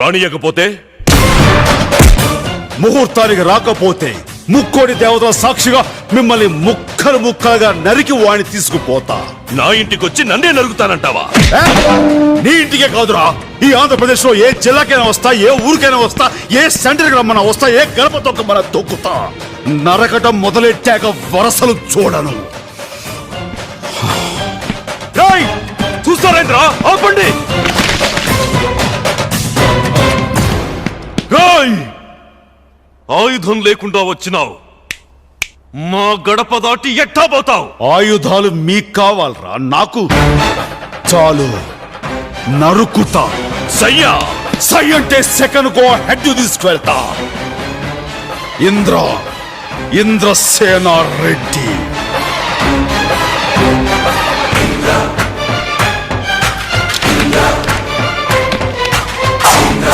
రానియకపోతే ముహూర్తానికి రాకపోతే ముక్కోడి దేవతల సాక్షిగా మిమ్మల్ని ముక్కలు ముక్కలుగా నరికి వాణ్ణి తీసుకుపోతా. నా ఇంటికొచ్చి నన్నే నరుగుతానంటావా? నీ ఇంటికే కాదురా, ఈ ఆంధ్రప్రదేశ్ లో ఏ జిల్లాకైనా వస్తా, ఏ ఊరికైనా వస్తా, ఏ సెంటర్కి రమ్మన్నా వస్తా, ఏ గడప తొక్కమన్నా తొక్కుతా. నరకటం మొదలెట్టాక వరసలు చూడను. చూస్తారేంట్రా? ఆపండి! ఆయుధం లేకుండా వచ్చినావు, మా గడప దాటి ఎట్టా పోతావు? ఆయుధాలు మీకు కావాలరా, నాకు చాలు. నరుకుతా. సయ్యా! సై అంటే సెకండ్ కో హెడ్ తీసుకువెళ్తా. ఇంద్రసేన రెడ్డి.